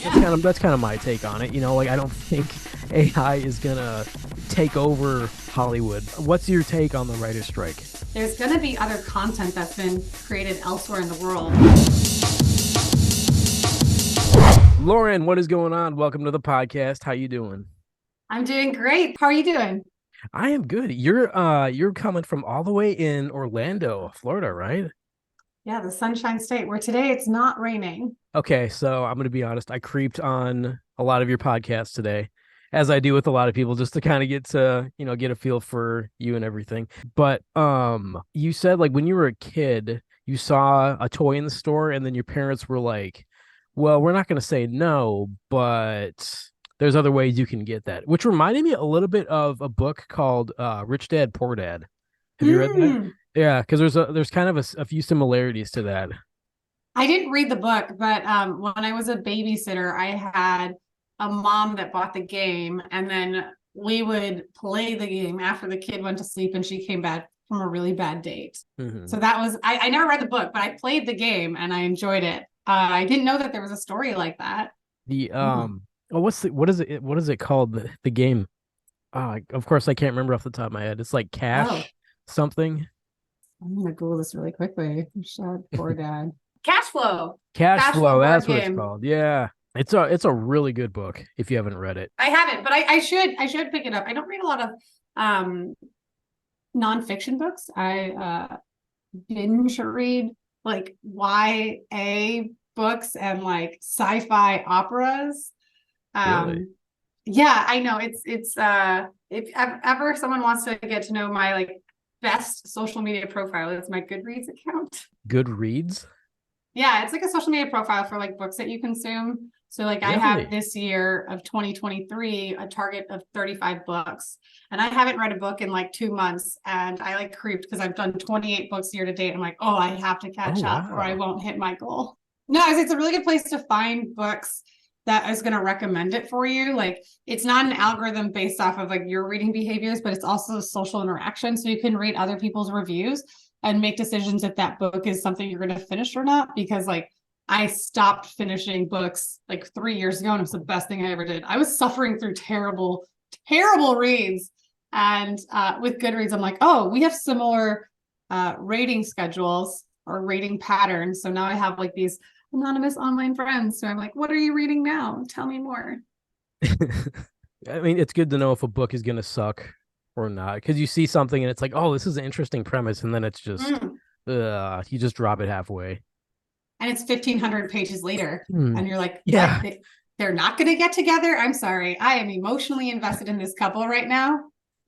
That's kind of my take on it. Like I don't think AI is gonna take over Hollywood. What's your take on the writer's strike? There's going to be other content that's been created elsewhere in the world. Lauren, what is going on? Welcome to the podcast. How you doing? I'm doing great. How are you doing? I am good. You're coming from all the way in Orlando, Florida, right? Yeah, the Sunshine State, where today it's not raining. Okay, so I'm gonna be honest. I creeped on a lot of your podcasts today, as I do with a lot of people, just to kind of get a feel for you and everything. But you said like when you were a kid, you saw a toy in the store, and then your parents were like, "Well, we're not gonna say no, but there's other ways you can get that," which reminded me a little bit of a book called Rich Dad Poor Dad. Have you read that? Mm. Yeah, because there's kind of a few similarities to that. I didn't read the book, but when I was a babysitter, I had a mom that bought the game, and then we would play the game after the kid went to sleep and she came back from a really bad date. Hmm. So that was, I never read the book, but I played the game and I enjoyed it. I didn't know that there was a story like that. The Mm. oh, what is it called, the game? Of course I can't remember off the top of my head. It's like Oh, Cash something. I'm gonna Google this really quickly. Shut poor dad. Cash flow. Cash Cash flow Flow, board that's what it's game. called. Yeah. It's a really good book if you haven't read it. I haven't, but I should pick it up. I don't read a lot of um nonfiction books. I binge read like YA books and like sci-fi operas. Really? Um yeah, I know it's if ever someone wants to get to know my like best social media profile, it's my Goodreads account. Good reads? Yeah, it's like a social media profile for like books that you consume. So like I have Really? this year of 2023 a target of 35 books. And I haven't read a book in like 2 months. And I like creeped because I've done 28 books year to date. I'm like, oh, I have to Oh catch up or I wow. won't hit my goal. No, it's a really good place to find books that is going to recommend it for you. Like it's not an algorithm based off of like your reading behaviors, but it's also social interaction. So you can read other people's reviews and make decisions if that book is something you're going to finish or not. Because like I stopped finishing books like 3 years ago, and it was the best thing I ever did. I was suffering through terrible, terrible reads. And with Goodreads, I'm like, oh, we have similar rating schedules or rating patterns. So now I have like these anonymous online friends. So I'm like, what are you reading now? Tell me more. I mean, it's good to know if a book is gonna suck or not, because you see something and it's like, oh, this is an interesting premise, and then it's just Mm. you just drop it halfway. And it's 1,500 pages later. Hmm. And you're like, what? Yeah. They're not going to get together? I'm sorry. I am emotionally invested in this couple right now.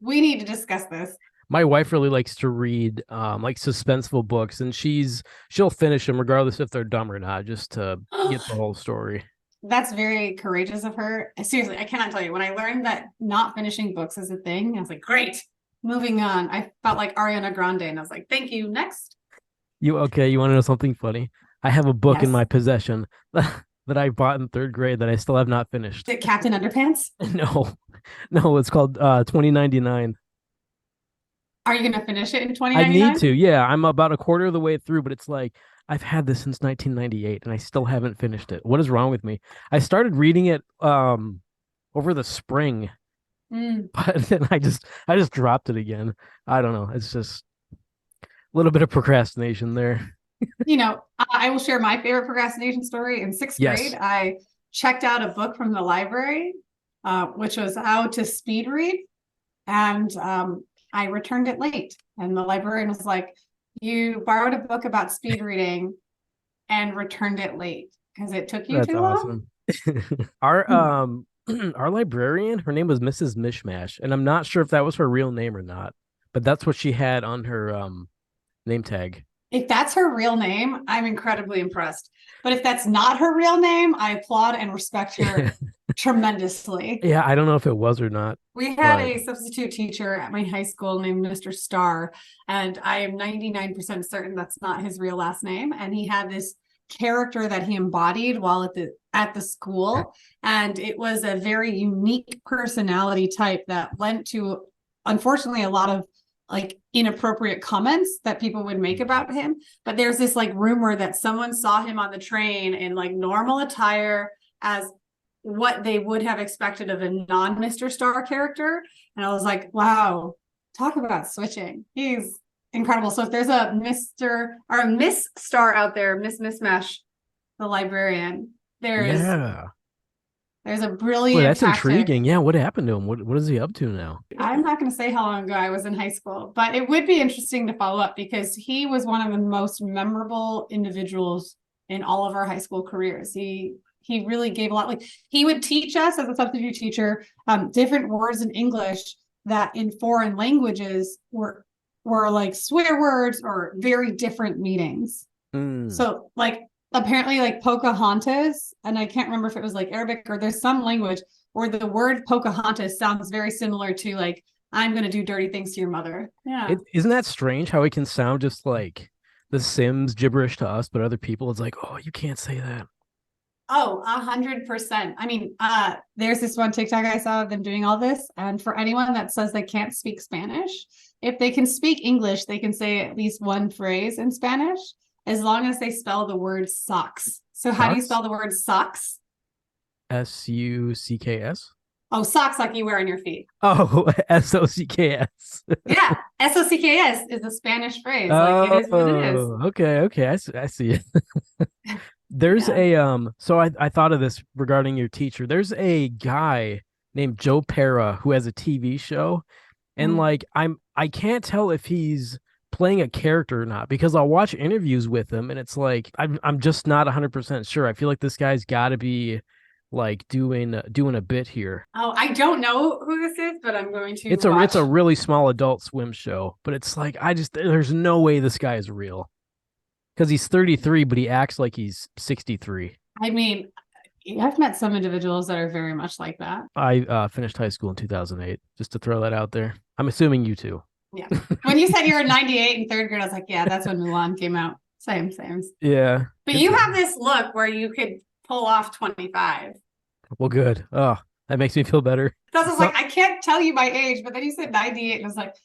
We need to discuss this. My wife really likes to read like suspenseful books, and she'll finish them regardless if they're dumb or not, just to get the whole story. That's very courageous of her. Seriously, I cannot tell you. When I learned that not finishing books is a thing, I was like, great, moving on. I felt like Ariana Grande, and I was like, thank you. Next. You okay? You want to know something funny? I have a book in Yes. my possession that I bought in third grade that I still have not finished. Is it Captain Underpants? No, no, it's called 2099. Are you going to finish it in I need 2099? to. Yeah, I'm about a quarter of the way through, but it's like I've had this since 1998 and I still haven't finished it. What is wrong with me? I started reading it over the spring, Mm. but then I just dropped it again. I don't know. It's just a little bit of procrastination there. I will share my favorite procrastination story. In sixth grade, Yes. I checked out a book from the library, which was how to speed read. And I returned it late. And the librarian was like, you borrowed a book about speed reading and returned it late because it took you That's too long. awesome. Our Hmm. our librarian, her name was Mrs. Mishmash, and I'm not sure if that was her real name or not, but that's what she had on her name tag. If that's her real name, I'm incredibly impressed. But if that's not her real name, I applaud and respect her tremendously. Yeah, I don't know if it was or not, We had but a substitute teacher at my high school named Mr. Starr, and I am 99% certain that's not his real last name. And he had this character that he embodied while at the school, and it was a very unique personality type that lent to, unfortunately, a lot of like inappropriate comments that people would make about him. But there's this like rumor that someone saw him on the train in like normal attire as what they would have expected of a non-Mr. Star character. And I was like, wow, talk about switching. He's incredible. So if there's a Mr. or a Miss Star out there, Miss Mismash, the librarian, there's a Boy, brilliant that's tactic. intriguing. Yeah, what happened to him? What is he up to now? I'm not going to say how long ago I was in high school, but it would be interesting to follow up because he was one of the most memorable individuals in all of our high school careers. He really gave a lot. Like, he would teach us as a substitute teacher different words in English that in foreign languages were like swear words or very different meanings. So like apparently like Pocahontas, and I can't remember if it was like Arabic or there's some language where the word Pocahontas sounds very similar to like, I'm going to do dirty things to your mother. Yeah. Isn't that strange how it can sound just like the Sims gibberish to us, but other people, it's like, oh, you can't say that. Oh, 100%. I mean, there's this one TikTok I saw of them doing all this. And for anyone that says they can't speak Spanish, if they can speak English, they can say at least one phrase in Spanish, as long as they spell the word socks. So how do you spell the word socks? Sucks. Oh, socks like you wear on your feet. Oh, Socks. Yeah, Socks is a Spanish phrase. Oh, like it is what it is. okay. I see it. There's a so I thought of this regarding your teacher. There's a guy named Joe Pera who has a TV show, and like I can't tell if he's playing a character or not because I'll watch interviews with him and it's like I'm just not 100% sure. I feel like this guy's got to be like doing a bit here. Oh, I don't know who this is, but I'm going to It's a really small Adult Swim show, but it's like there's no way this guy is real. Because he's 33, but he acts like he's 63. I mean, I've met some individuals that are very much like that. I finished high school in 2008, just to throw that out there. I'm assuming you too. Yeah. When you said you were 98 in third grade, I was like, yeah, that's when Mulan came out. Same. Yeah. But you have this look where you could pull off 25. Well, good. Oh, that makes me feel better. So I was like, I can't tell you my age, but then you said 98, and I was like,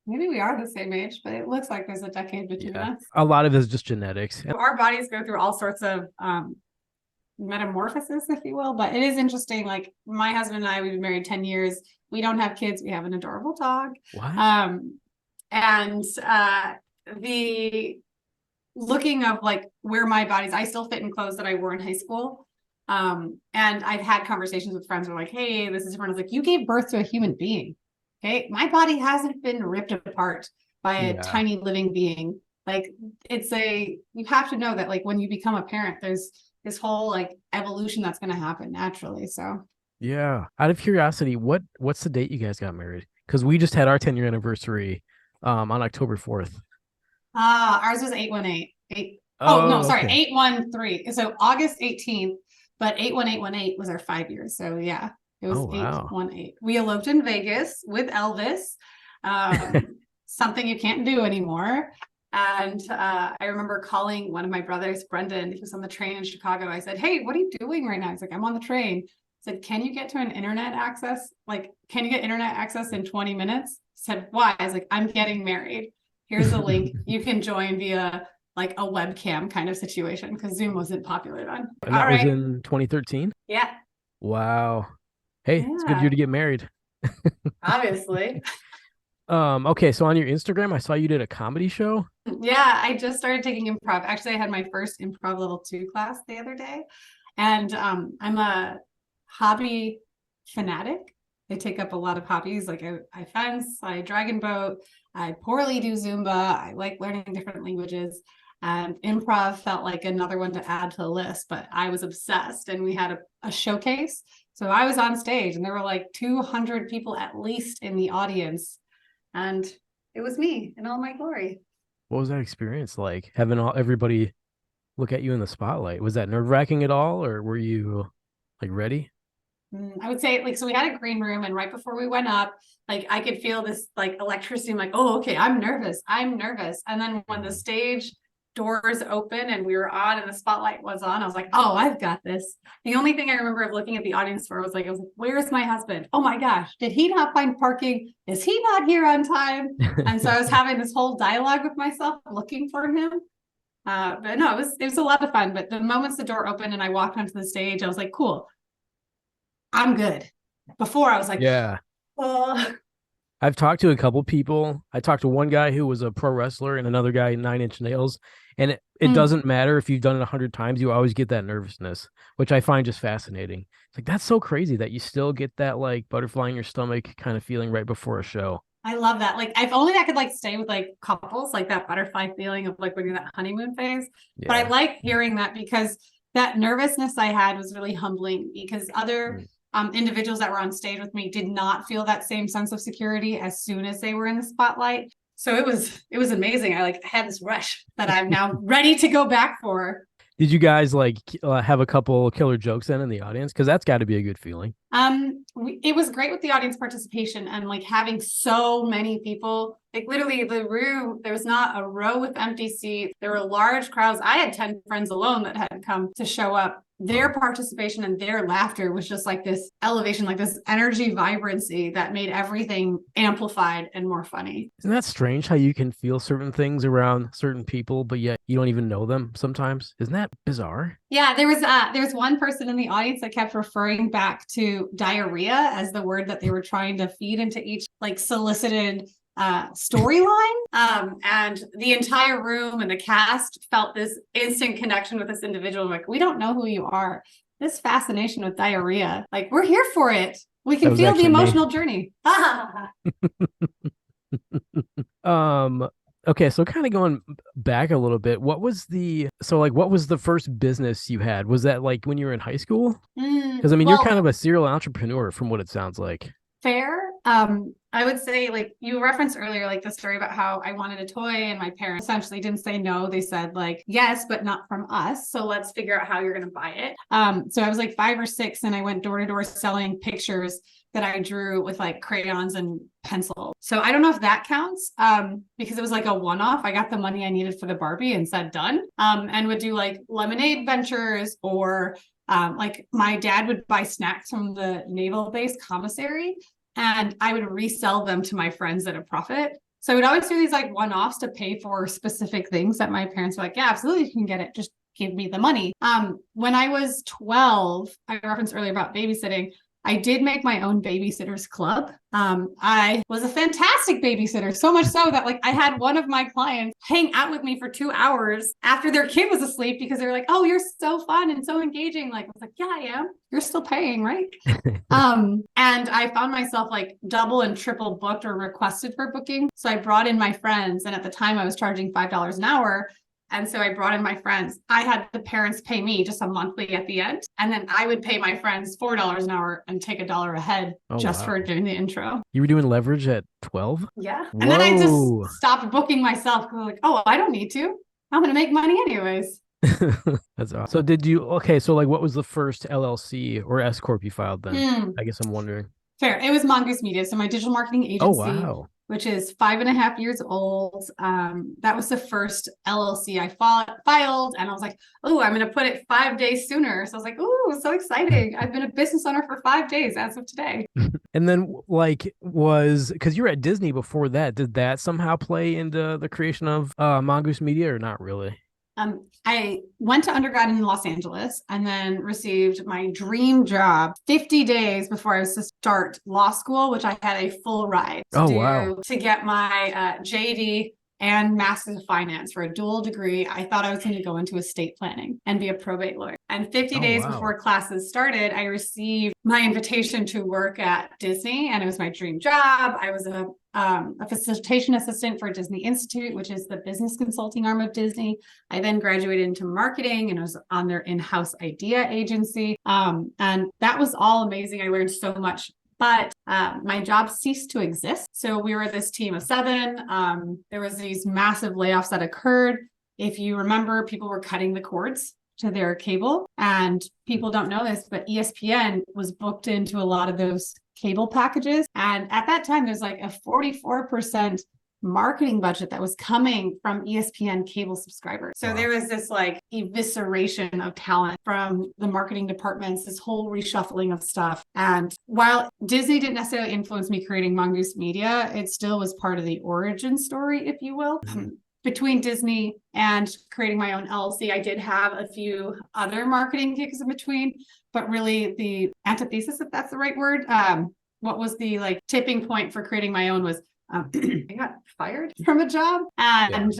maybe we are the same age, but it looks like there's a decade between us. A lot of it is just genetics. Our bodies go through all sorts of metamorphosis, if you will. But it is interesting. Like my husband and I, we've been married 10 years. We don't have kids. We have an adorable dog. What? And the looking of like where my body's, I still fit in clothes that I wore in high school. And I've had conversations with friends who are like, hey, this is different. I was like, you gave birth to a human being. Okay, my body hasn't been ripped apart by a tiny living being. Like you have to know that like when you become a parent, there's this whole like evolution that's going to happen naturally. So yeah, out of curiosity, what's the date you guys got married? Because we just had our 10-year anniversary on October 4th. Ours was 818. No, sorry, okay. 813. So August 18th, but 81818 was our 5 years. So yeah. It was 818. We eloped in Vegas with Elvis, something you can't do anymore. And I remember calling one of my brothers, Brendan. He was on the train in Chicago. I said, hey, what are you doing right now? He's like, I'm on the train. I said, can you get to an internet access? Like, can you get internet access in 20 minutes? He said, why? I was like, I'm getting married. Here's the link. You can join via like a webcam kind of situation because Zoom wasn't popular then. And that was in 2013? Yeah. Wow. Hey, it's a good year to get married. Obviously. Okay, so on your Instagram, I saw you did a comedy show. Yeah, I just started taking improv. Actually, I had my first improv level 2 class the other day. And I'm a hobby fanatic. I take up a lot of hobbies. Like I fence, I dragon boat, I poorly do Zumba. I like learning different languages. And improv felt like another one to add to the list, but I was obsessed. And we had a showcase. So I was on stage and there were like 200 people at least in the audience. And it was me in all my glory. What was that experience like? Having everybody look at you in the spotlight? Was that nerve-wracking at all, or were you like ready? I would say like, so we had a green room and right before we went up, like I could feel this like electricity. I'm like, oh, okay, I'm nervous. And then when the stage doors open and we were on and the spotlight was on, I was like, oh, I've got this. The only thing I remember of looking at the audience for was like, where's my husband? Oh my gosh, did he not find parking? Is he not here on time? And so I was having this whole dialogue with myself looking for him. But no, it was a lot of fun. But the moments the door opened and I walked onto the stage, I was like, cool. I'm good. Before I was like, Yeah. oh, I've talked to a couple people. I talked to one guy who was a pro wrestler and another guy, Nine Inch Nails. And it mm. doesn't matter if you've done it 100 times, you always get that nervousness, which I find just fascinating. It's like, that's so crazy that you still get that like butterfly in your stomach kind of feeling right before a show. I love that. Like, if only I could like stay with like couples, like that butterfly feeling of like when you're in that honeymoon phase. But I Yeah. like hearing that because that nervousness I had was really humbling because other Mm. individuals that were on stage with me did not feel that same sense of security as soon as they were in the spotlight. So it was amazing. I like had this rush that I'm now ready to go back for. Did you guys like have a couple killer jokes then in the audience? Because that's got to be a good feeling. It was great with the audience participation and like having so many people, like literally the room, there was not a row with empty seats. There were large crowds. I had 10 friends alone that had come to show up. Their participation and their laughter was just like this elevation, like this energy vibrancy that made everything amplified and more funny. Isn't that strange how you can feel certain things around certain people, but yet you don't even know them sometimes? Isn't that bizarre? Yeah, there was one person in the audience that kept referring back to diarrhea as the word that they were trying to feed into each like solicited storyline. And the entire room and the cast felt this instant connection with this individual. Like, we don't know who you are. This fascination with diarrhea, like we're here for it. We That can was feel the actually me. emotional journey. Um, okay, so kind of going back a little bit, what was the first business you had? Was that like when you were in high school? Because I mean, you're kind Well, of a serial entrepreneur from what it sounds like. fair. I would say, like you referenced earlier, like the story about how I wanted a toy and my parents essentially didn't say no. They said like yes, but not from us. So let's figure out how you're going to buy it. So I was like 5 or 6, and I went door to door selling pictures that I drew with like crayons and pencil. So I don't know if that counts, because it was like a one-off. I got the money I needed for the Barbie and said done. And would do like lemonade ventures or like my dad would buy snacks from the naval base commissary and I would resell them to my friends at a profit. So I would always do these like one-offs to pay for specific things that my parents were like, yeah, absolutely, you can get it. Just give me the money. When I was 12, I referenced earlier about babysitting. I did make my own babysitters club. I was a fantastic babysitter, so much so that like I had one of my clients hang out with me for 2 hours after their kid was asleep because they were like, "Oh, you're so fun and so engaging." Like I was like, "Yeah, I am. You're still paying, right?" And I found myself like double and triple booked or requested for booking. So I brought in my friends, and at the time I was charging $5 an hour. And so I brought in my friends. I had the parents pay me just a monthly at the end. And then I would pay my friends $4 an hour and take $1 a head Oh just for wow. doing the intro. You were doing leverage at 12? Yeah. And then I just Whoa. stopped booking myself because I was like, oh, I don't need to. I'm going to make money anyways. That's awesome. So did you okay, so like what was the first LLC or S corp you filed then? Hmm. I guess I'm wondering. Fair. It was Mongoose Media. So my digital marketing Oh agency, wow. which is 5.5 years old. That was the first LLC I filed. And I was like, oh, I'm going to put it 5 days sooner. So I was like, oh, so exciting. I've been a business owner for 5 days as of today. And then like was because you were at Disney before that, did that somehow play into the creation of Mongoose Media or not really? I went to undergrad in Los Angeles and then received my dream job 50 days before I was to start law school, which I had a full ride to Oh wow. do to get my JD and Master's of Finance for a dual degree. I thought I was going to go into estate planning and be a probate lawyer. And 50 Oh days wow. before classes started, I received my invitation to work at Disney, and it was my dream job. I was a facilitation assistant for Disney Institute, which is the business consulting arm of Disney. I then graduated into marketing and was on their in-house idea agency. And that was all amazing. I learned so much. But my job ceased to exist. So we were this team of 7. There was these massive layoffs that occurred. If you remember, people were cutting the cords to their cable. And people don't know this, but ESPN was booked into a lot of those cable packages. And at that time, there's like a 44% marketing budget that was coming from ESPN cable subscribers. So Wow. there was this like evisceration of talent from the marketing departments, this whole reshuffling of stuff. And while Disney didn't necessarily influence me creating Mongoose Media, it still was part of the origin story, if you will. Mhm. between Disney and creating my own LLC, I did have a few other marketing gigs in between, but really the antithesis, if that's the right word, what was the like tipping point for creating my own was I got fired from a job, and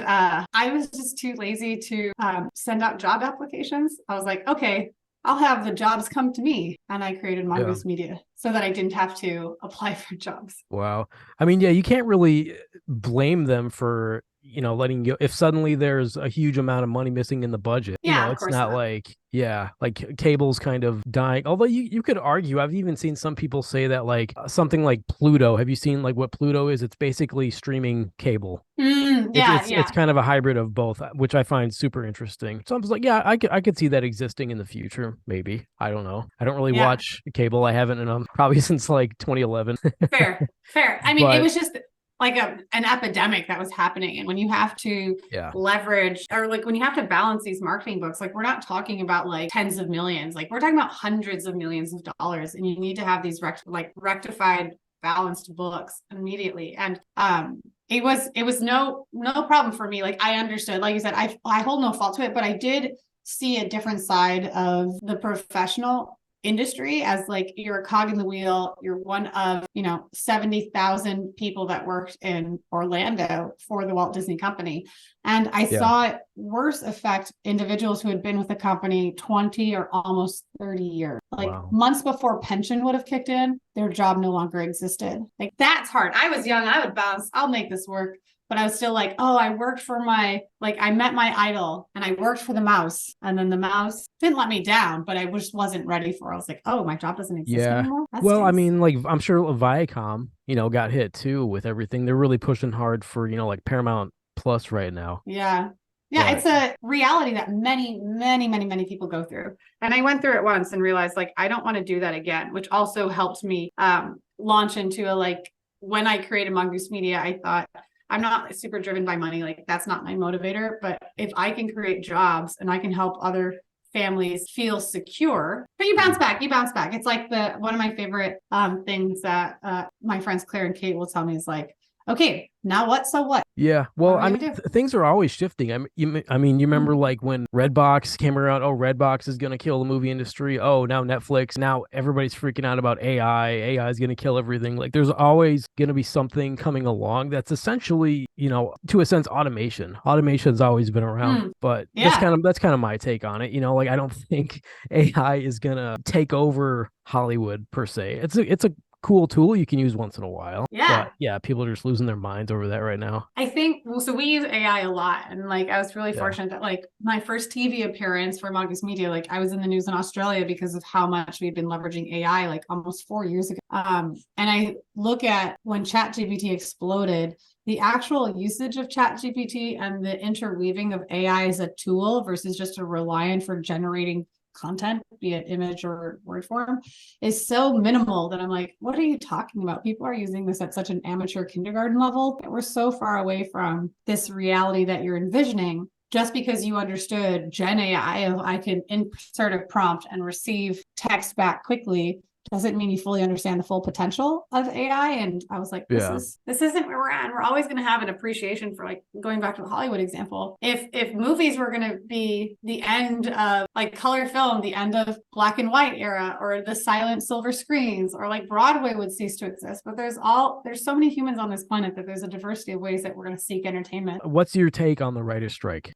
I was just too lazy to send out job applications. I was like, okay, I'll have the jobs come to me. And I created Mongoose Media so that I didn't have to apply for jobs. Wow. I mean, yeah, you can't really blame them for, letting you, if suddenly there's a huge amount of money missing in the budget, Yeah, of it's course not not. like cable's kind of dying. Although you could argue, I've even seen some people say that like something like Pluto, have you seen like what Pluto is? It's basically streaming cable. It's Yeah. kind of a hybrid of both, which I find super interesting. So I was like, yeah, I could see that existing in the future. Maybe. I don't know. I don't really Yeah. watch cable. I haven't in probably since like 2011. Fair. I mean, it But was just like an epidemic that was happening. And when you have to yeah, leverage or like when you have to balance these marketing books, like we're not talking about like tens of millions, like we're talking about hundreds of millions of dollars. And you need to have these rectified, balanced books immediately. And it was no problem for me. Like I understood, like you said, I hold no fault to it, but I did see a different side of the professional industry as like you're a cog in the wheel. You're one of 70,000 people that worked in Orlando for the Walt Disney Company, and I yeah, saw it worse affect individuals who had been with the company 20 or almost 30 years. Like wow. months before pension would have kicked in, their job no longer existed. Like that's hard. I was young, I would bounce, I'll make this work. But I was still like, oh, I worked for I met my idol and I worked for the mouse. And then the mouse didn't let me down, but I just wasn't ready for it. I was like, oh, my job doesn't exist Yeah. anymore. That Well, I stinks. mean, like I'm sure Viacom, got hit too with everything. They're really pushing hard for, like Paramount Plus right now. Yeah. Yeah, But it's a reality that many, many, many, many people go through. And I went through it once and realized like I don't want to do that again, which also helped me launch into when I created Mongoose Media, I thought I'm not super driven by money. Like that's not my motivator. But if I can create jobs and I can help other families feel secure, but you bounce back. It's like one of my favorite things that my friends Claire and Kate will tell me is like, okay, now what? So what? yeah, What well, are we I mean, gonna do? things are always shifting. You remember like when Redbox came around? Oh, Redbox is gonna kill the movie industry. Oh, now Netflix. Now everybody's freaking out about AI. AI is gonna kill everything. Like, there's always gonna be something coming along that's essentially, to a sense, automation. Automation's always been around, but Yeah. that's kind of my take on it. Like I don't think AI is gonna take over Hollywood per se. It's a cool tool you can use once in a while. Yeah. But yeah, people are just losing their minds over that right now. I think so we use AI a lot. And like I was really Yeah. fortunate that like my first TV appearance for Mongoose Media, like I was in the news in Australia because of how much we've been leveraging AI like almost 4 years ago. And I look at when ChatGPT exploded, the actual usage of ChatGPT and the interweaving of AI as a tool versus just a reliant for generating content, be it image or word form, is so minimal that I'm like, what are you talking about? People are using this at such an amateur kindergarten level. We're so far away from this reality that you're envisioning. Just because you understood Gen AI, I can insert a prompt and receive text back quickly, doesn't mean you fully understand the full potential of AI. And I was like, this Yeah. isn't where we're at. And we're always going to have an appreciation for like going back to the Hollywood example. If movies were going to be the end of like color film, the end of black and white era, or the silent silver screens, or like Broadway would cease to exist. But there's so many humans on this planet that there's a diversity of ways that we're going to seek entertainment. What's your take on the writer's strike?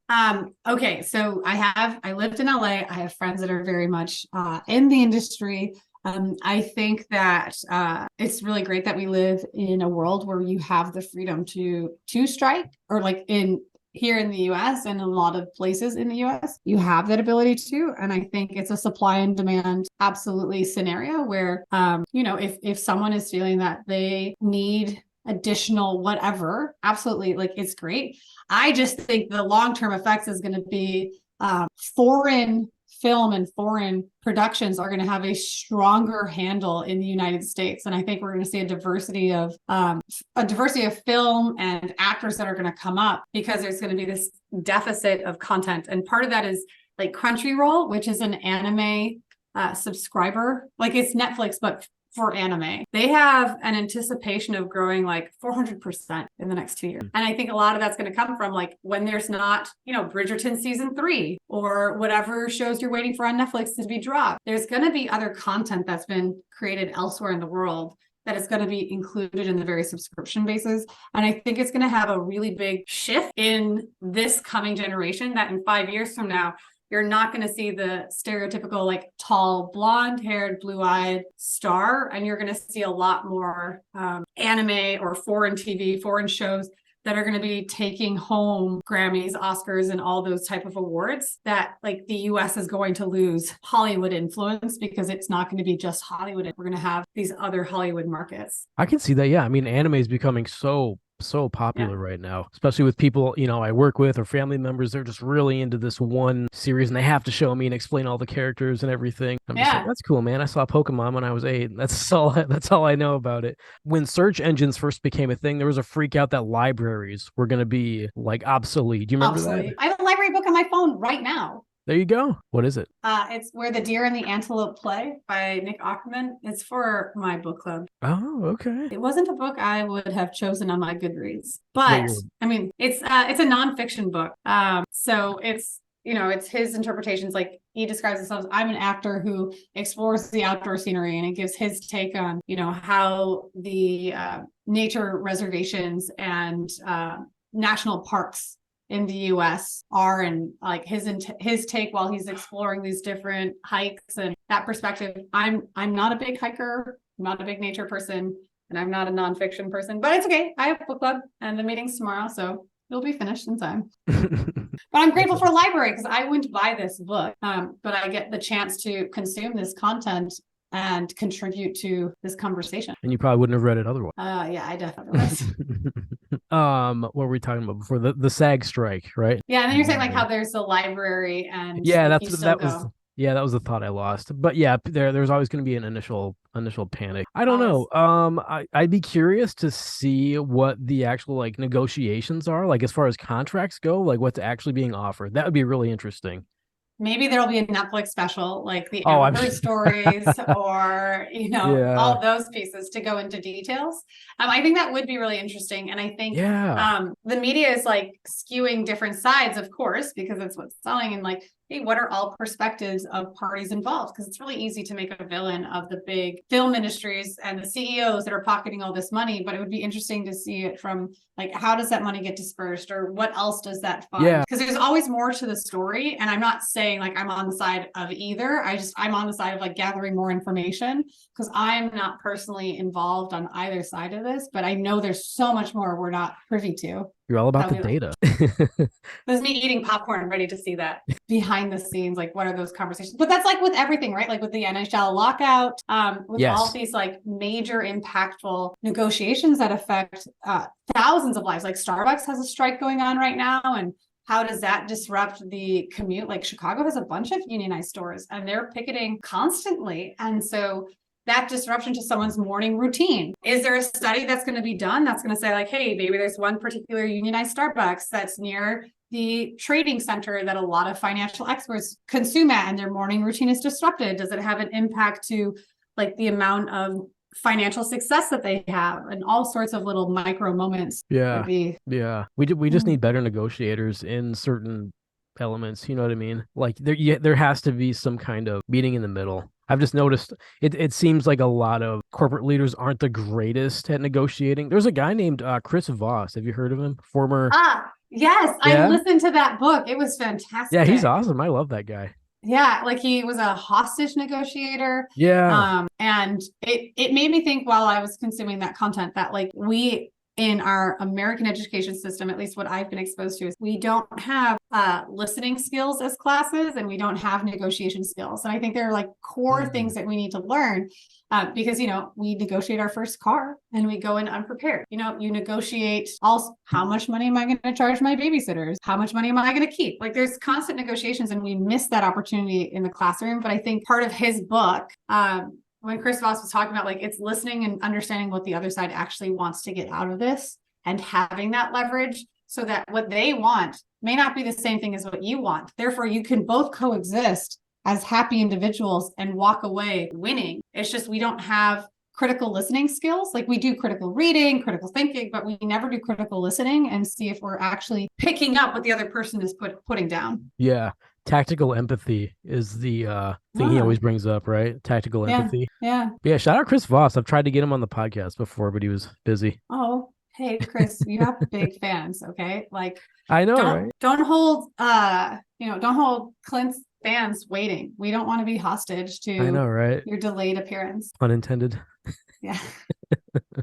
Okay, so I lived in LA. I have friends that are very much in the industry. I think that it's really great that we live in a world where you have the freedom to strike, or like here in the US and in a lot of places in the US, you have that ability to. And I think it's a supply and demand absolutely scenario where, if someone is feeling that they need additional whatever, absolutely, like it's great. I just think the long-term effects is going to be foreign film and foreign productions are going to have a stronger handle in the United States. And I think we're going to see a diversity of film and actors that are going to come up because there's going to be this deficit of content. And part of that is like Crunchyroll, which is an anime subscriber. Like it's Netflix, but for anime. They have an anticipation of growing like 400% in the next 2 years. And I think a lot of that's going to come from like when there's not, Bridgerton season 3 or whatever shows you're waiting for on Netflix to be dropped. There's going to be other content that's been created elsewhere in the world that is going to be included in the very subscription basis. And I think it's going to have a really big shift in this coming generation that in 5 years from now, you're not going to see the stereotypical like tall, blonde-haired, blue-eyed star, and you're going to see a lot more anime or foreign TV, foreign shows that are going to be taking home Grammys, Oscars, and all those type of awards that like the US is going to lose Hollywood influence because it's not going to be just Hollywood. We're going to have these other Hollywood markets. I can see that. Yeah. I mean, anime is becoming so popular right now, especially with people, I work with or family members. They're just really into this one series and they have to show me and explain all the characters and everything. I'm just like, that's cool, man. I saw Pokemon when I was 8. That's all I know about it. When search engines first became a thing, there was a freak out that libraries were going to be like obsolete. Do you remember that? I have a library book on my phone right now. There you go. What is it? It's Where the Deer and the Antelope Play by Nick Offerman. It's for my book club. Oh, okay. It wasn't a book I would have chosen on my Goodreads, but I mean, it's a nonfiction book. So it's his interpretations. Like he describes himself as, I'm an actor who explores the outdoor scenery, and it gives his take on, how the nature reservations and national parks in the US are, and like his take while he's exploring these different hikes and that perspective. I'm not a big hiker, I'm not a big nature person, and I'm not a nonfiction person, but it's okay. I have book club and the meeting's tomorrow, so it'll be finished in time. But I'm grateful for a library because I wouldn't buy this book, but I get the chance to consume this content and contribute to this conversation. And you probably wouldn't have read it otherwise. Yeah, I definitely was. What were we talking about before? The SAG strike, right? Yeah, and then you're saying like how there's the library and that was the thought I lost. But yeah, there's always going to be an initial panic. I don't know. I'd be curious to see what the actual like negotiations are, like as far as contracts go, like what's actually being offered. That would be really interesting. Maybe there'll be a Netflix special, like the Amber stories or, all those pieces to go into details. I think that would be really interesting. And I think the media is like skewing different sides, of course, because it's what's selling. And like, hey, what are all perspectives of parties involved? Because it's really easy to make a villain of the big film industries and the CEOs that are pocketing all this money. But it would be interesting to see it from like, how does that money get dispersed, or what else does that fund? Because there's always more to the story. And I'm not saying like I'm on the side of either. I'm on the side of like gathering more information because I'm not personally involved on either side of this, but I know there's so much more we're not privy to. You're all about the data. There's me eating popcorn, ready to see that behind the scenes. Like, what are those conversations? But that's like with everything, right? Like with the NHL lockout, with all of these like major impactful negotiations that affect thousands of lives. Like Starbucks has a strike going on right now, and how does that disrupt the commute? Like Chicago has a bunch of unionized stores, and they're picketing constantly, and so that disruption to someone's morning routine. Is there a study that's going to be done that's going to say like, hey, maybe there's one particular unionized Starbucks that's near the trading center that a lot of financial experts consume at, and their morning routine is disrupted? Does it have an impact to like the amount of financial success that they have, and all sorts of little micro moments? We just need better negotiators in certain elements. You know what I mean? Like there has to be some kind of meeting in the middle. I've just noticed it seems like a lot of corporate leaders aren't the greatest at negotiating. There's a guy named Chris Voss. Have you heard of him? Yes. I listened to that book. It was fantastic. Yeah, he's awesome. I love that guy. Yeah, like he was a hostage negotiator. Yeah. And it made me think while I was consuming that content that like we in our American education system, at least what I've been exposed to, is we don't have listening skills as classes, and we don't have negotiation skills. And I think they're like core things that we need to learn because, we negotiate our first car and we go in unprepared. You negotiate also, how much money am I going to charge my babysitters? How much money am I going to keep? Like there's constant negotiations, and we miss that opportunity in the classroom. But I think part of his book, when Chris Voss was talking about like it's listening and understanding what the other side actually wants to get out of this, and having that leverage so that what they want may not be the same thing as what you want. Therefore, you can both coexist as happy individuals and walk away winning. It's just we don't have critical listening skills. Like we do critical reading, critical thinking, but we never do critical listening and see if we're actually picking up what the other person is putting down. Yeah. Tactical empathy is the thing he always brings up, right? Tactical empathy. Yeah. Yeah. Shout out Chris Voss. I've tried to get him on the podcast before, but he was busy. Oh, hey, Chris, you have big fans. Okay. Like I know, right? Don't hold, don't hold Clint's fans waiting. We don't want to be hostage to I know, right? your delayed appearance. Unintended. Yeah.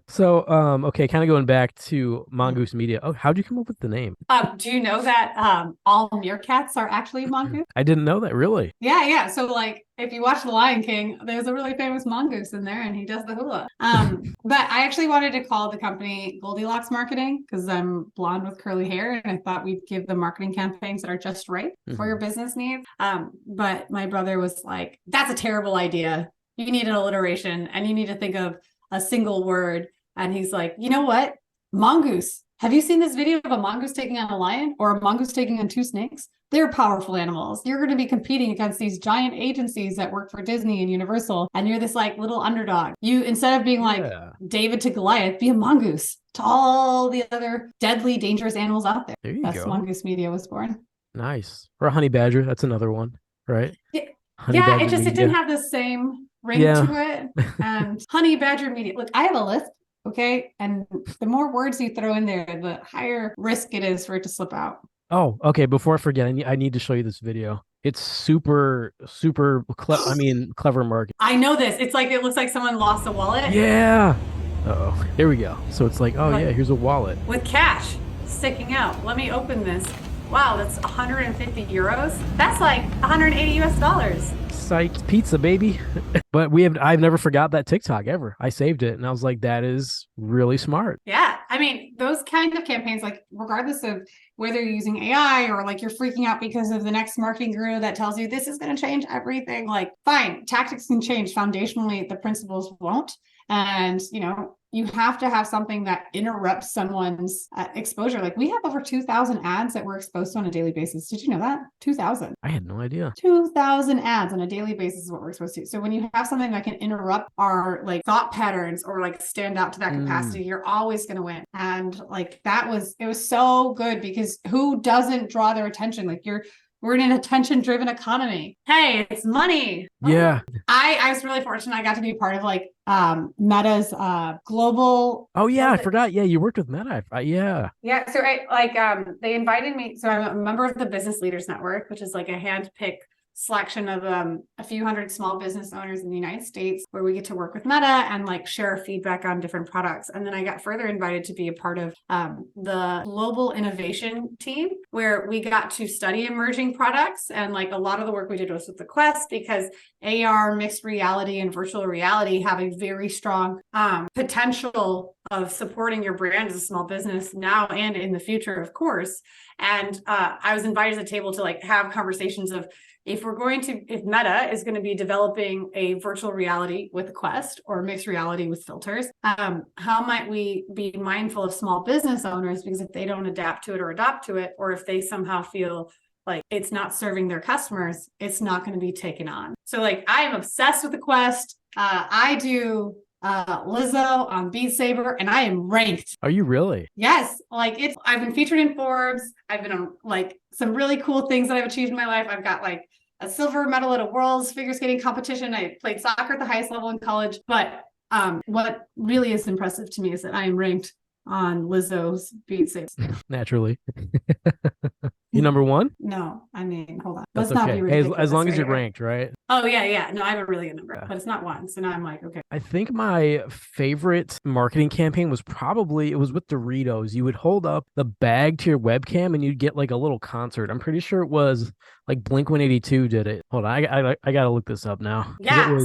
So, okay, kind of going back to Mongoose Media. Oh, how'd you come up with the name? Do you know that all meerkats are actually mongoose? I didn't know that, really. Yeah. So like if you watch The Lion King, there's a really famous mongoose in there and he does the hula. But I actually wanted to call the company Goldilocks Marketing because I'm blonde with curly hair and I thought we'd give the marketing campaigns that are just right for your business needs. But my brother was like, that's a terrible idea. You need an alliteration and you need to think of a single word. And he's like, you know what? Mongoose. Have you seen this video of a mongoose taking on a lion or a mongoose taking on two snakes? They're powerful animals. You're going to be competing against these giant agencies that work for Disney and Universal. And you're this like little underdog. You, instead of being like David to Goliath, be a mongoose to all the other deadly, dangerous animals out there. There you That's go. Mongoose Media was born. Nice. Or a honey badger. That's another one, right? Yeah, it didn't have the same ring to it. And Honey Badger Media. Look, I have a list, okay? And the more words you throw in there, the higher risk it is for it to slip out. Oh, okay. Before I forget, I need to show you this video. It's super clever marketing. I know this. It's like it looks like someone lost a wallet. Yeah. Oh, there we go. So it's like, oh yeah, here's a wallet with cash sticking out. Let me open this. Wow, that's 150 euros. That's like 180 US dollars. Psyched pizza, baby. But I've never forgot that TikTok ever. I saved it and I was like, that is really smart. Yeah. I mean, those kind of campaigns, like regardless of whether you're using AI or like you're freaking out because of the next marketing guru that tells you this is going to change everything, like fine, tactics can change. Foundationally, the principles won't. And, you have to have something that interrupts someone's exposure. Like we have over 2,000 ads that we're exposed to on a daily basis. Did you know that? 2,000. I had no idea. 2,000 ads on a daily basis is what we're exposed to. So when you have something that can interrupt our like thought patterns or like stand out to that capacity, you're always going to win. And like it was so good because who doesn't draw their attention? Like we're in an attention-driven economy. Hey, it's money. Yeah. I was really fortunate. I got to be part of like Meta's global. Oh yeah, I forgot. Yeah, you worked with Meta. Yeah. Yeah. So they invited me. So I'm a member of the Business Leaders Network, which is like a hand-picked selection of a few hundred small business owners in the United States where we get to work with Meta and like share feedback on different products. And then I got further invited to be a part of the global innovation team where we got to study emerging products. And like a lot of the work we did was with the Quest because AR, mixed reality, and virtual reality have a very strong potential of supporting your brand as a small business now and in the future, of course. And I was invited to the table to like have conversations of if Meta is going to be developing a virtual reality with the Quest or mixed reality with filters, how might we be mindful of small business owners? Because if they don't adapt to it or adopt to it, or if they somehow feel like it's not serving their customers, it's not going to be taken on. So like I am obsessed with the Quest. I do Lizzo on Beat Saber and I am ranked. Are you really? Yes. Like I've been featured in Forbes. I've been on like some really cool things that I've achieved in my life. I've got like a silver medal at a world's figure skating competition. I played soccer at the highest level in college. But what really is impressive to me is that I am ranked on Lizzo's Beat Saber. Naturally. You number one? No, I mean, hold on. That's Let's okay. not be ridiculous. As long as you're ranked, right? Oh, yeah. No, I have a really good number, but it's not one. So now I'm like, okay. I think my favorite marketing campaign was it was with Doritos. You would hold up the bag to your webcam and you'd get like a little concert. I'm pretty sure it was like Blink-182 did it. Hold on. I got to look this up now. Yeah.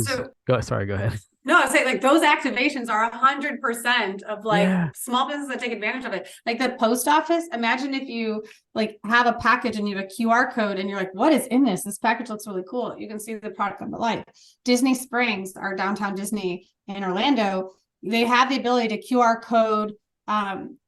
Go ahead. No, I say like those activations are 100% of like small businesses that take advantage of it. Like the post office, imagine if you like have a package and you have a QR code and you're like, what is in this? This package looks really cool. You can see the product on the light. Disney Springs, our downtown Disney in Orlando, they have the ability to QR code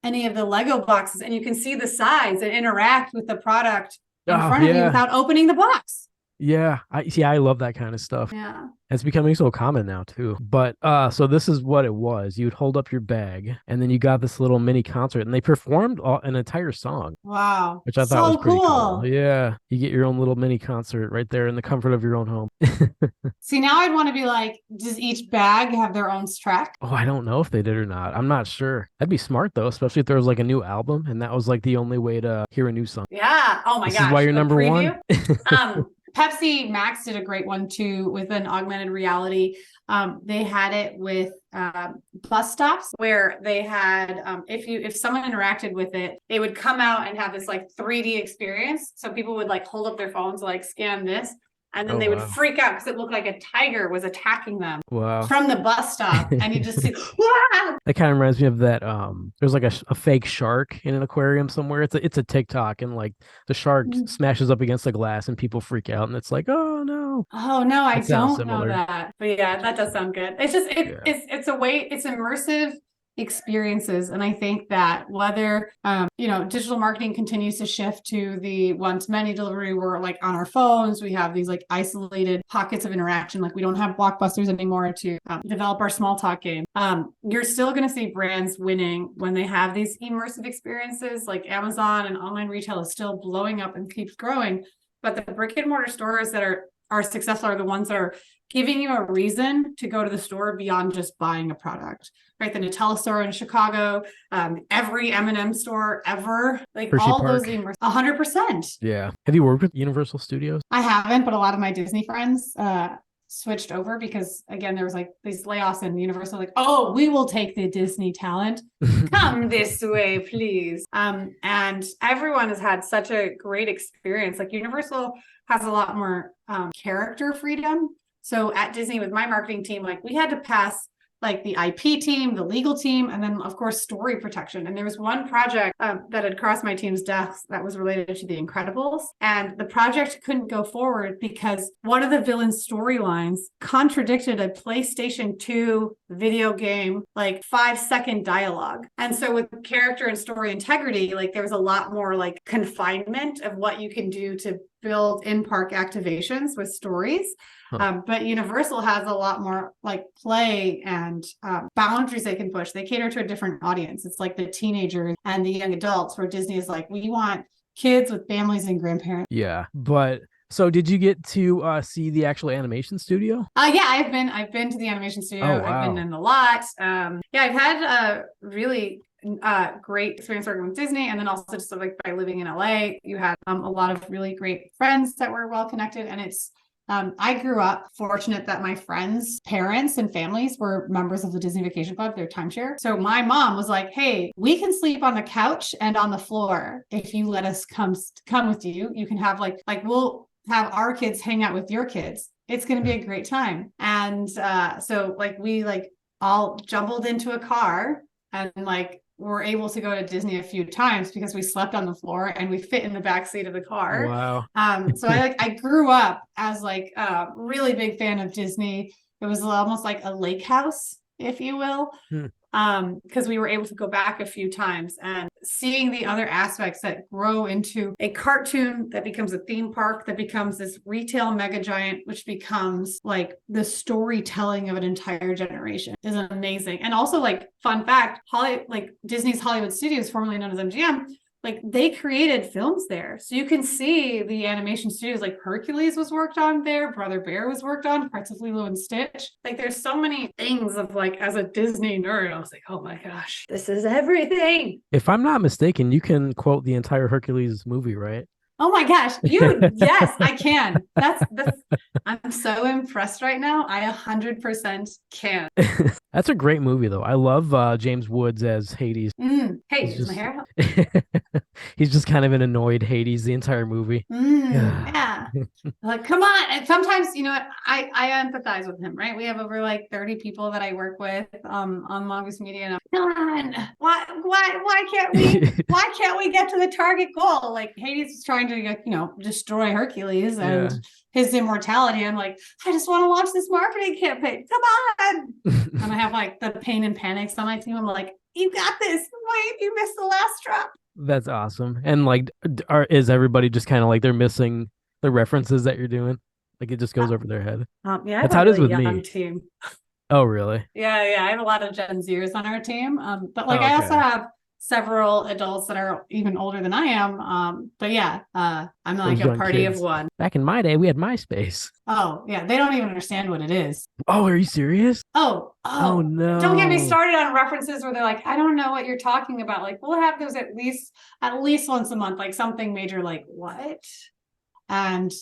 any of the Lego boxes and you can see the size and interact with the product in front of you without opening the box. Yeah, I love that kind of stuff. Yeah. It's becoming so common now too. But so this is what it was. You'd hold up your bag and then you got this little mini concert and they performed an entire song, Wow. which I thought was So pretty cool. cool. Yeah, you get your own little mini concert right there in the comfort of your own home. See, now I'd want to be like, does each bag have their own track? Oh, I don't know if they did or not. I'm not sure. That'd be smart though, especially if there was like a new album and that was like the only way to hear a new song. Yeah. Oh my This is why gosh. you're A number one. preview. Pepsi Max did a great one too with an augmented reality. They had it with bus stops where they had if someone interacted with it, it would come out and have this like 3D experience. So people would like hold up their phones, like scan this, and then Oh they would wow. freak out because it looked like a tiger was attacking them Wow. from the bus stop, and you just see, "Wah!" That kind of reminds me of that. There's like a fake shark in an aquarium somewhere. It's a TikTok, and like the shark smashes up against the glass, and people freak out, and it's like, oh no. Oh no, I It sounds don't know similar. that. But yeah, that does sound good. It's just Yeah, it's a way, it's immersive experiences. And I think that whether digital marketing continues to shift to the one-to-many delivery, we're like on our phones, we have these like isolated pockets of interaction, like we don't have blockbusters anymore to develop our small talk game. You're still going to see brands winning when they have these immersive experiences. Like Amazon and online retail is still blowing up and keeps growing, but the brick and mortar stores that are successful are the ones that are giving you a reason to go to the store beyond just buying a product, right? The Nutella store in Chicago, every M&M store ever, like Hershey all those Park. 100%. Yeah. Have you worked with Universal Studios? I haven't, but a lot of my Disney friends switched over because again, there was like these layoffs and Universal like, oh, we will take the Disney talent. Come this way, please. And everyone has had such a great experience. Like Universal has a lot more character freedom. So at Disney with my marketing team, like we had to pass like the IP team, the legal team, and then of course story protection. And there was one project that had crossed my team's desk that was related to The Incredibles, and the project couldn't go forward because one of the villain's storylines contradicted a PlayStation 2 video game, like 5-second dialogue. And so with character and story integrity, like there was a lot more like confinement of what you can do to build in-park activations with stories. But Universal has a lot more like play and boundaries they can push. They cater to a different audience. It's like the teenagers and the young adults, where Disney is like, we want kids with families and grandparents. Yeah, but so did you get to see the actual animation studio? Yeah, I've been to the animation studio. Oh I've been wow. in a lot. Yeah, I've had a really great experience working with Disney, and then also just like by living in LA, you had a lot of really great friends that were well connected, and it's I grew up fortunate that my friends' parents and families were members of the Disney Vacation Club, their timeshare. So my mom was like, hey, we can sleep on the couch and on the floor if you let us come with you. You can have like we'll have our kids hang out with your kids. It's going to be a great time. And so like we like all jumbled into a car and like were able to go to Disney a few times because we slept on the floor and we fit in the back seat of the car. Wow. So I grew up as like a really big fan of Disney. It was almost like a lake house, if you will. Because we were able to go back a few times and seeing the other aspects that grow into a cartoon that becomes a theme park, that becomes this retail mega giant, which becomes like the storytelling of an entire generation, is amazing. And also, like, fun fact, Disney's Hollywood Studios, formerly known as MGM, like they created films there. So you can see the animation studios, like Hercules was worked on there, Brother Bear was worked on, parts of Lilo and Stitch. Like there's so many things of like, as a Disney nerd, I was like, oh my gosh, this is everything. If I'm not mistaken, you can quote the entire Hercules movie, right? Oh my gosh, yes, I can. I'm so impressed right now. I 100% can. That's a great movie, though. I love James Woods as Hades. Hey, He's is my just hair? he's just kind of an annoyed Hades the entire movie. Yeah. Like, come on. And sometimes, you know what, I empathize with him, right? We have over like 30 people that I work with on Mongoose Media, and I'm come on, why can't we get to the target goal? Like Hades is trying to destroy Hercules and his immortality. I'm like, I just want to launch this marketing campaign. Come on. And I have like the pain and panics on my team. I'm like, you got this. Wait, you missed the last drop. That's awesome. And like, is everybody just kind of like they're missing the references that you're doing? Like it just goes over their head. Yeah, I have That's a how it is really with young me. team. Oh, really? Yeah, I have a lot of Gen Zers on our team. But like Oh, I also okay. have several adults that are even older than I am. But yeah, I'm like Those a young party of kids. one. Back in my day, we had MySpace. Oh, yeah, they don't even understand what it is. Oh, are you serious? Oh Don't get me no. started on references where they're like, I don't know what you're talking about. Like, we'll have those at least once a month, like something major, like what? And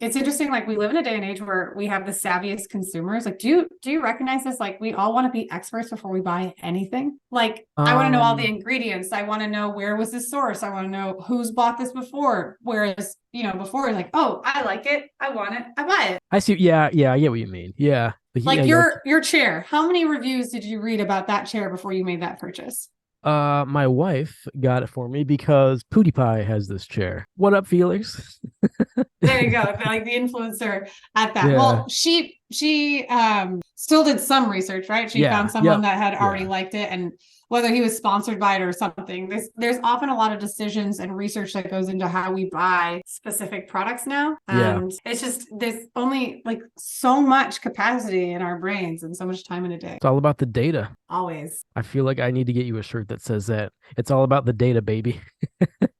it's interesting, like we live in a day and age where we have the savviest consumers. Like, do you recognize this? Like, we all want to be experts before we buy anything. Like, I want to know all the Um, ingredients. I want to know where was this source. I want to know who's bought this before. Whereas, before like, oh, I like it, I want it, I buy it. I see. Yeah, yeah, I get what you mean. Yeah. Yeah, Like like your chair. How many reviews did you read about that chair before you made that purchase? my wife got it for me because PewDiePie has this chair. What up, Felix? There you go. Like the influencer at that. Yeah. Well, she still did some research, right? She found Yeah. someone Yep. that had already Yeah. liked it, and whether he was sponsored by it or something. There's often a lot of decisions and research that goes into how we buy specific products now. Yeah. And it's just there's only like so much capacity in our brains and so much time in a day. It's all about the data. Always. I feel like I need to get you a shirt that says that. It's all about the data, baby.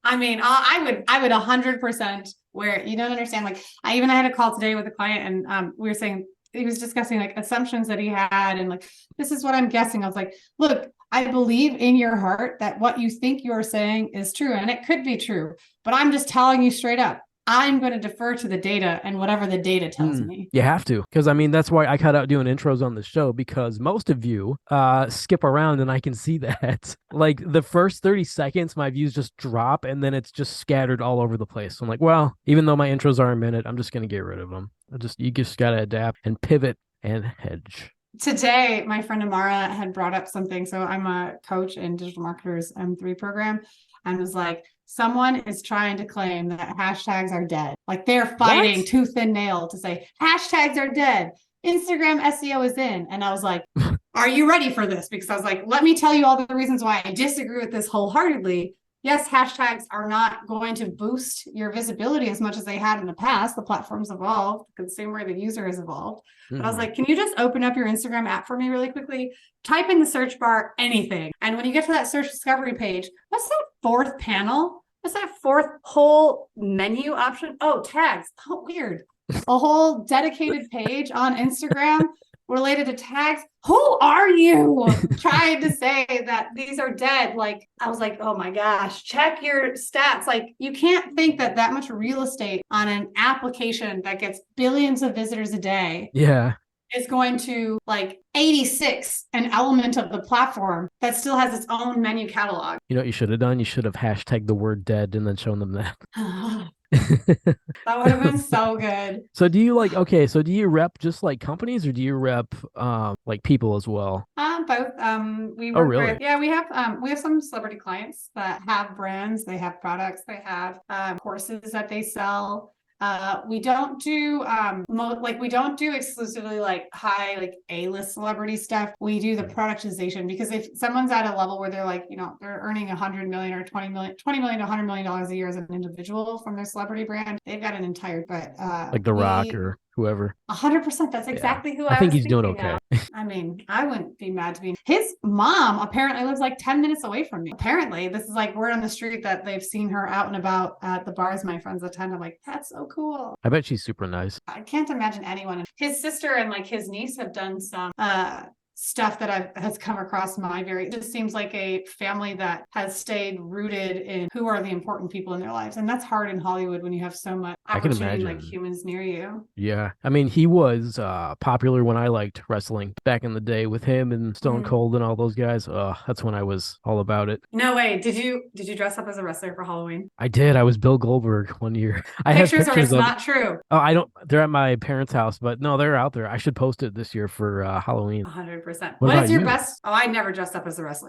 I mean, I would 100% where you don't understand. Like I had a call today with a client and we were saying he was discussing like assumptions that he had and like, this is what I'm guessing. I was like, look, I believe in your heart that what you think you're saying is true and it could be true, but I'm just telling you straight up, I'm going to defer to the data and whatever the data tells me. You have to, because I mean that's why I cut out doing intros on the show because most of you skip around and I can see that. Like the first 30 seconds, my views just drop and then it's just scattered all over the place. So I'm like, well, even though my intros are a minute, I'm just gonna get rid of them. You just gotta adapt and pivot and hedge. Today, my friend Amara had brought up something. So I'm a coach in Digital Marketers M3 program and was like, someone is trying to claim that hashtags are dead. Like they're fighting What? tooth and nail to say hashtags are dead. Instagram SEO is in. And I was like, are you ready for this? Because I was like, let me tell you all the reasons why I disagree with this wholeheartedly. Yes, hashtags are not going to boost your visibility as much as they had in the past. The platform's evolved, the consumer, the user has evolved. But I was like, can you just open up your Instagram app for me really quickly? Type in the search bar anything. And when you get to that search discovery page, what's that fourth panel? What's that fourth whole menu option? Oh, tags. Oh, weird. A whole dedicated page on Instagram related to tags. Who are you trying to say that these are dead? Like, I was like, oh my gosh, check your stats. Like, you can't think that that much real estate on an application that gets billions of visitors a day Yeah. is going to like 86 an element of the platform that still has its own menu catalog. You know what you should have done? You should have hashtagged the word dead and then shown them that. That would have been so good. So do you rep just like companies or do you rep like people as well? Both. We Oh, work really? with, we have some celebrity clients that have brands, they have products, they have courses that they sell. We don't do we don't do exclusively like high like A-list celebrity stuff. We do the productization because if someone's at a level where they're like, they're earning 100 million or 20 million to 100 million dollars a year as an individual from their celebrity brand, they've got an entire Like The Rock or whoever. 100%. That's Yeah. exactly who I I think was he's doing thinking okay. of. I mean, I wouldn't be mad to be. His mom apparently lives like 10 minutes away from me. Apparently, this is like word on the street that they've seen her out and about at the bars my friends attend. I'm like, that's so cool. I bet she's super nice. I can't imagine anyone. His sister and like his niece have done some stuff that has come across it just seems like a family that has stayed rooted in who are the important people in their lives. And that's hard in Hollywood when you have so much I can opportunity like imagine. humans near you. Yeah. I mean, he was popular when I liked wrestling back in the day with him and Stone Cold and all those guys. That's when I was all about it. No way. Did you dress up as a wrestler for Halloween? I did. I was Bill Goldberg one year. I have Pictures or pictures it's of. not true. Oh, I don't. They're at my parents' house, but no, they're out there. I should post it this year for Halloween. 100%. What What is about your you? best? Oh, I never dressed up as a wrestler.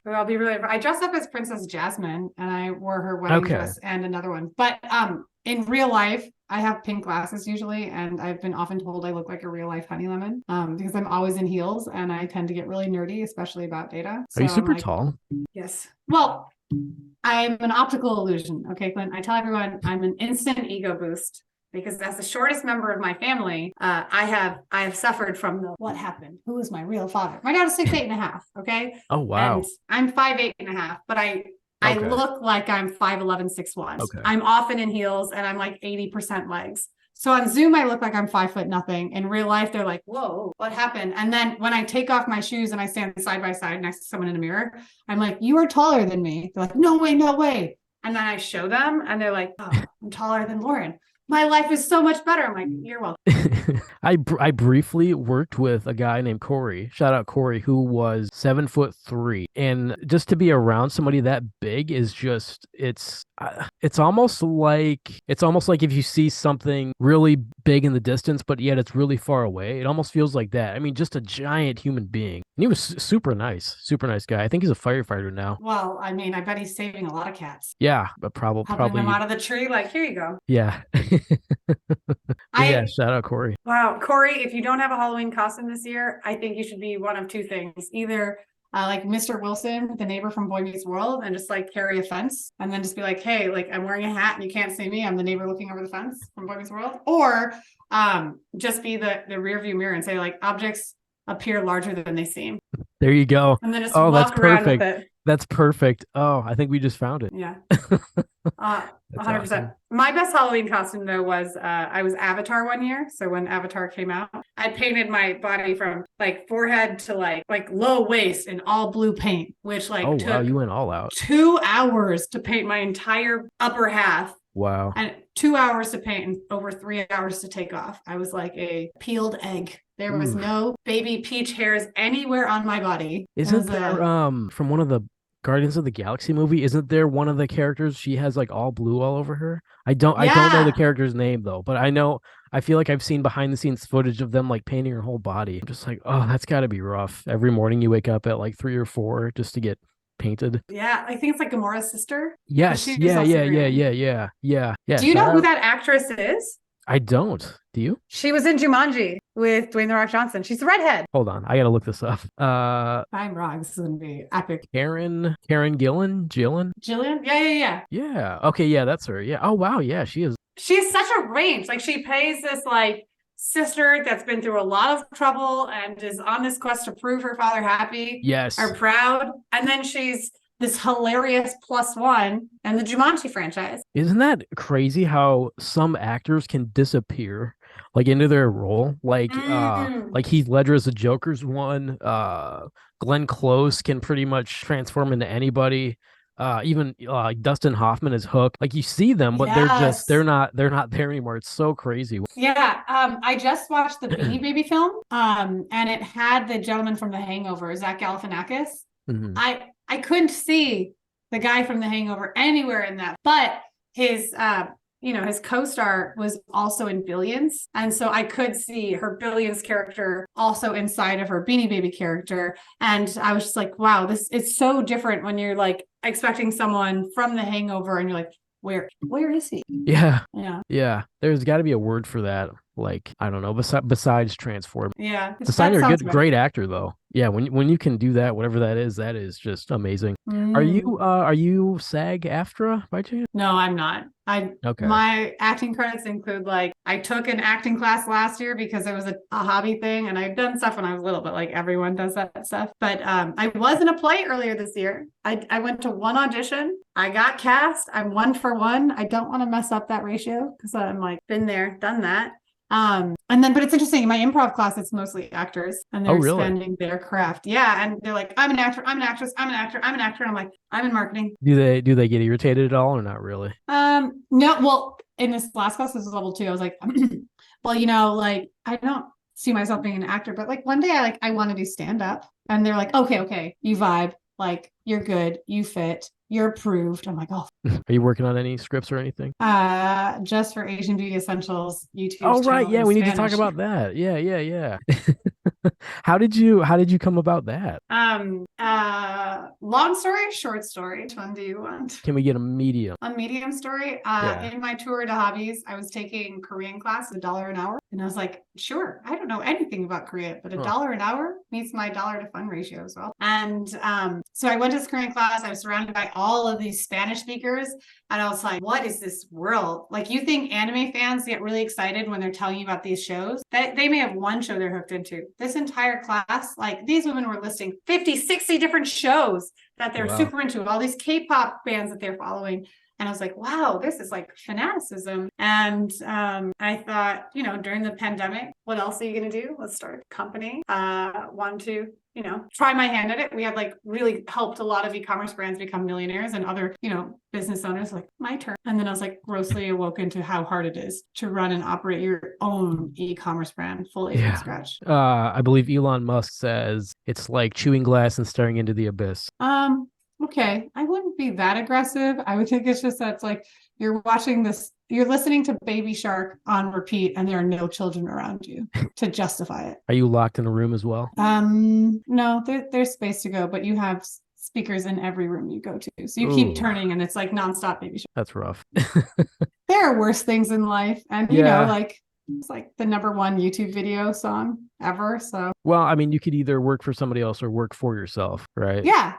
But I'll be really. I dressed up as Princess Jasmine, and I wore her wedding Okay. dress and another one. But in real life, I have pink glasses usually, and I've been often told I look like a real life honey lemon because I'm always in heels, and I tend to get really nerdy, especially about data. Are you So I'm super like, tall? yes. Well, I'm an optical illusion. Okay, Clint. I tell everyone I'm an instant ego boost. because as the shortest member of my family, I have suffered from the what happened? Who is my real father? My dad was 6'8.5". Okay. Oh, wow. And I'm 5'8.5", but I look like I'm 5'11", 6'1". Okay. I'm often in heels and I'm like 80% legs. So on Zoom, I look like I'm 5'0". In real life, they're like, whoa, what happened? And then when I take off my shoes and I stand side by side next to someone in a mirror, I'm like, you are taller than me. They're like, no way, no way. And then I show them and they're like, oh, I'm taller than Lauren. My life is so much better. I'm like, you're welcome. I briefly worked with a guy named Corey. Shout out Corey, who was 7'3", and just to be around somebody that big is just it's almost like if you see something really big in the distance, but yet it's really far away. It almost feels like that. I mean, just a giant human being. And he was super nice guy. I think he's a firefighter now. Well, I mean, I bet he's saving a lot of cats. Yeah, but helping them out of the tree. Like, here you go. Yeah. Yeah, shout out Corey. Wow, Corey, if you don't have a Halloween costume this year, I think you should be one of two things. Either like Mr. Wilson, the neighbor from Boy Meets World, and just like carry a fence and then just be like, hey, like I'm wearing a hat and you can't see me. I'm the neighbor looking over the fence from Boy Meets World. Or just be the rear view mirror and say like objects appear larger than they seem. There you go. And then just walk around with it. That's perfect. Oh, I think we just found it. Yeah. 100%. Awesome. My best Halloween costume though was I was Avatar one year. So when Avatar came out, I painted my body from like forehead to like low waist in all blue paint, which took wow, you went all out. 2 hours to paint my entire upper half. Wow. And 2 hours to paint and over 3 hours to take off. I was like a peeled egg. There was no baby peach hairs anywhere on my body. Isn't there from one of the Guardians of the Galaxy movie, isn't there one of the characters she has like all blue all over her? I don't know the character's name though, but I feel like I've seen behind the scenes footage of them like painting her whole body. I'm just like, oh, that's got to be rough. Every morning you wake up at like 3 or 4 just to get painted. Yeah, I think it's like Gamora's sister. Yes. Yeah. Do you know who that actress is? I don't. Do you? She was in Jumanji with Dwayne The Rock Johnson. She's the redhead. Hold on. I got to look this up. I'm wrong. This is going to be epic. Karen Gillan? Jillian? Yeah. Yeah. Okay. Yeah, that's her. Yeah. Oh, wow. Yeah, she is. She's such a range. Like she plays this like sister that's been through a lot of trouble and is on this quest to prove her father happy. Yes. Or proud. And then she's this hilarious +1 and the Jumanji franchise. Isn't that crazy how some actors can disappear like into their role? Like Heath Ledger as the Joker's one. Glenn Close can pretty much transform into anybody. Even Dustin Hoffman is Hook. Like you see them, but they're not there anymore. It's so crazy. Yeah. I just watched the Beanie Baby film. And it had the gentleman from The Hangover, Zach Galifianakis. Mm-hmm. I couldn't see the guy from The Hangover anywhere in that, but his his co-star was also in Billions. And so I could see her Billions character also inside of her Beanie Baby character. And I was just like, wow, it's so different when you're like expecting someone from The Hangover and you're like, where is he? Yeah. There's got to be a word for that. Like, I don't know, besides transform. Yeah. It's a sign you're a great actor though. Yeah, when you can do that, whatever that is just amazing. Are you SAG-AFTRA by chance? No, I'm not. Okay. My acting credits include like I took an acting class last year because it was a hobby thing, and I've done stuff when I was little, but like everyone does that stuff. But I was in a play earlier this year. I went to one audition. I got cast. I'm 1 for 1. I don't want to mess up that ratio because I'm like been there, done that. But it's interesting. In my improv class, it's mostly actors and they're expanding their craft. Yeah. And they're like, I'm an actor, I'm an actress, I'm an actor, I'm an actor. And I'm like, I'm in marketing. Do they get irritated at all or not really? No, well, in this last class, this is level 2. I was like, well, like I don't see myself being an actor, but like one day I want to do stand up and they're like, okay, you vibe, like you're good, you fit. You're approved. I'm like, oh. Are you working on any scripts or anything? Just for Asian Beauty Essentials YouTube. Oh, right. Yeah, we need to talk about that. Yeah. How did you come about that? Long story, short story. Which one do you want? Can we get a medium? A medium story. In my tour to hobbies, I was taking Korean class $1 an hour. And I was like, sure, I don't know anything about Korea, but $1 an hour meets my dollar to fund ratio as well. And so I went to this Korean class. I was surrounded by all of these Spanish speakers. And I was like, what is this world? Like, you think anime fans get really excited when they're telling you about these shows? They may have one show they're hooked into. This entire class, like, these women were listing 50, 60 different shows that they're super into, all these K-pop bands that they're following. And I was like, wow, this is like fanaticism. And I thought, you know, during the pandemic, what else are you going to do? Let's start a company. Want to, you know, try my hand at it. We had like really helped a lot of e-commerce brands become millionaires and other, you know, business owners, like, my turn. And then I was like grossly awoken to how hard it is to run and operate your own e-commerce brand fully from scratch. I believe Elon Musk says it's like chewing glass and staring into the abyss. Okay, I wouldn't be that aggressive. I would think it's just that it's like you're watching this, you're listening to Baby Shark on repeat, and there are no children around you to justify it. Are you locked in a room as well? No, there's space to go, but you have speakers in every room you go to. So you keep turning, and it's like nonstop Baby Shark. That's rough. There are worse things in life. And, you know, like, it's like the #1 YouTube video song ever. So, well, I mean, you could either work for somebody else or work for yourself, right? Yeah.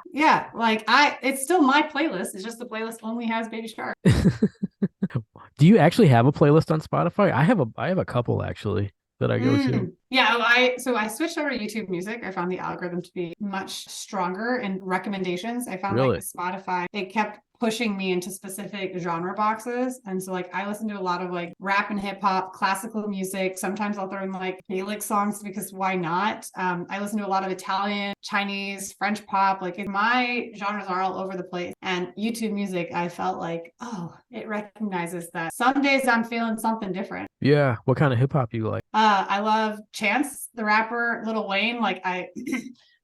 Like, it's still my playlist. It's just the playlist only has Baby Shark. Do you actually have a playlist on Spotify? I have a couple actually that I go to. Yeah, I switched over to YouTube Music. I found the algorithm to be much stronger in recommendations. I found like Spotify, it kept pushing me into specific genre boxes. And so like I listen to a lot of like rap and hip hop, classical music. Sometimes I'll throw in like Gaelic songs because why not? I listen to a lot of Italian, Chinese, French pop. Like my genres are all over the place. And YouTube Music, I felt like, oh, it recognizes that some days I'm feeling something different. Yeah. What kind of hip hop do you like? I love Chance the Rapper, Lil Wayne. Like I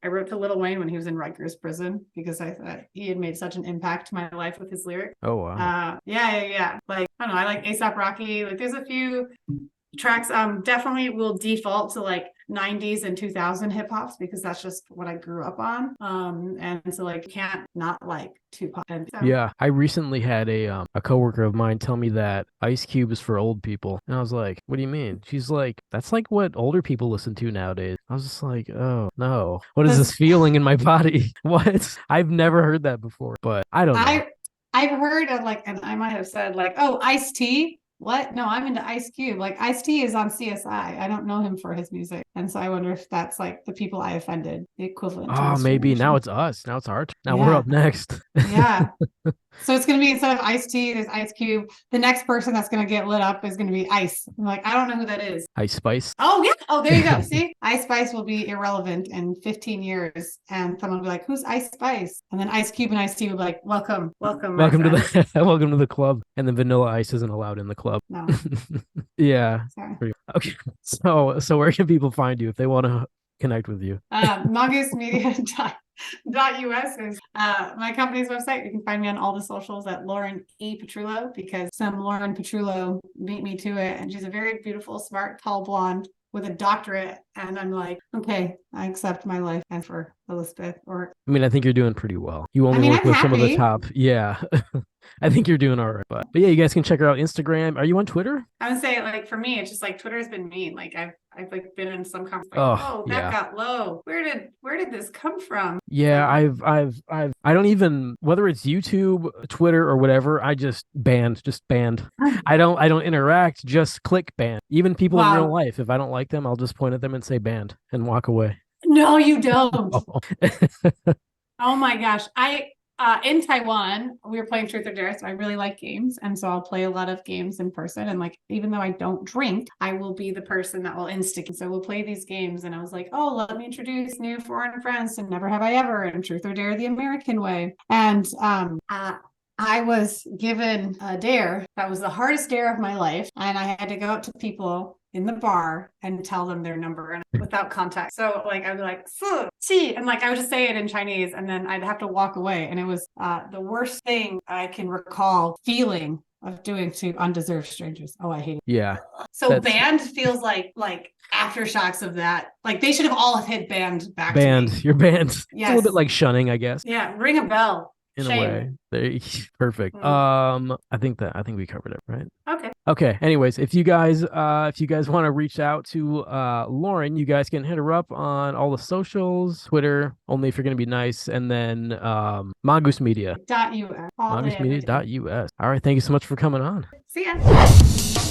wrote to Lil Wayne when he was in Rikers prison because I thought he had made such an impact to my life with his lyrics. Oh wow. Yeah. Like, I don't know, I like A$AP Rocky. Like there's a few tracks. Definitely will default to like 90s and 2000 hip hops because that's just what I grew up on. And so like can't not like Tupac. Yeah, I recently had a coworker of mine tell me that Ice Cube is for old people, and I was like, "What do you mean?" She's like, "That's like what older people listen to nowadays." I was just like, "Oh no, what is this feeling in my body? What? I've never heard that before." But I don't know. I've heard of like, and I might have said like, "Oh, Ice-T." What? No, I'm into Ice Cube. Like Ice-T is on CSI. I don't know him for his music. And so I wonder if that's like the people I offended, the equivalent. Oh, maybe now it's us. Now it's our turn. Now we're up next. Yeah. So it's going to be, instead of Ice-T, there's Ice Cube. The next person that's going to get lit up is going to be Ice. I'm like, I don't know who that is. Ice Spice. Oh, yeah. Oh, there you go. See, Ice Spice will be irrelevant in 15 years. And someone will be like, who's Ice Spice? And then Ice Cube and Ice-T will be like, welcome to the club. And then Vanilla Ice isn't allowed in the club. No. Yeah. Sorry. Okay. So where can people find you if they want to connect with you? Mongoose Media .us is my company's website. You can find me on all the socials at Lauren E. Petrullo, because some Lauren Petrullo beat me to it, and she's a very beautiful, smart, tall blonde with a doctorate, and I'm like, okay, I accept my life and for Elizabeth. Or I mean, I think you're doing pretty well. You only work with some of the top. Yeah. I think you're doing all right. But yeah, you guys can check her out. Instagram. Are you on Twitter? I would say, like, for me, it's just like Twitter has been mean. Like I've like been in some conversation. That got low. Where did this come from? Yeah, I don't even, whether it's YouTube, Twitter, or whatever, I just banned. I don't interact, just click ban. Even people in real life, if I don't like them, I'll just point at them and say banned and walk away. No, you don't. Oh my gosh. In Taiwan, we were playing Truth or Dare, so I really like games, and so I'll play a lot of games in person. And like, even though I don't drink, I will be the person that will instigate. So we'll play these games, and I was like, "Oh, let me introduce new foreign friends to Never Have I Ever and Truth or Dare the American Way." And I was given a dare that was the hardest dare of my life, and I had to go up to people in the bar and tell them their number and without contact. So like I'd be like, "Chi," and like I would just say it in Chinese, and then I'd have to walk away. And it was the worst thing I can recall feeling of doing to undeserved strangers. Oh, I hate it. Yeah. So banned feels like aftershocks of that. Like they should have all hit banned back. Banned. To me. You're banned. Yes. It's a little bit like shunning, I guess. Yeah. Ring a bell. in a Shame. way. Perfect. I think we covered it, right? Okay. Okay. Anyways, if you guys want to reach out to Lauren, you guys can hit her up on all the socials, Twitter, only if you're gonna be nice, and then Mongoose Media. .us. Mongoose Media.us. All right, thank you so much for coming on. See ya.